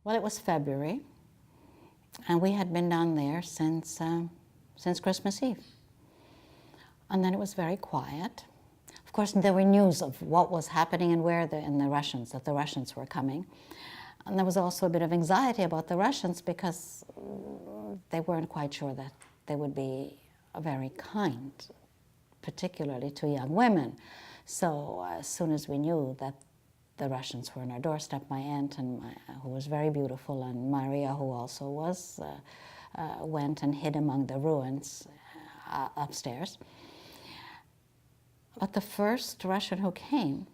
Well, it was February, and we had been down there since Christmas Eve. And then it was very quiet. Of course, there were news of what was happening and that the Russians were coming. And there was also a bit of anxiety about the Russians because they weren't quite sure that they would be very kind, particularly to young women. So as soon as we knew that the Russians were on our doorstep, my aunt, who was very beautiful, and Mária, who also was, went and hid among the ruins upstairs. But the first Russian who came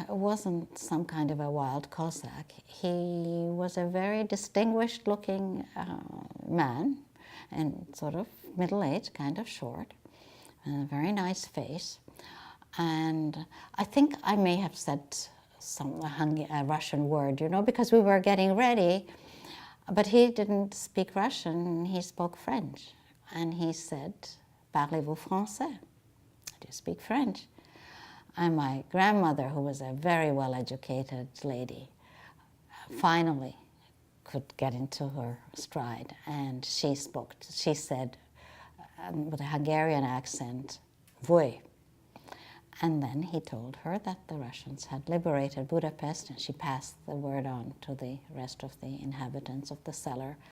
wasn't some kind of a wild Cossack. He was a very distinguished-looking man, and sort of middle-aged, kind of short, and a very nice face. And I think I may have said a Russian word, because we were getting ready. But he didn't speak Russian, he spoke French. And he said, "Parlez-vous français? Do you speak French?" And my grandmother, who was a very well-educated lady, finally could get into her stride. And she said, with a Hungarian accent, "Voi." And then he told her that the Russians had liberated Budapest, and she passed the word on to the rest of the inhabitants of the cellar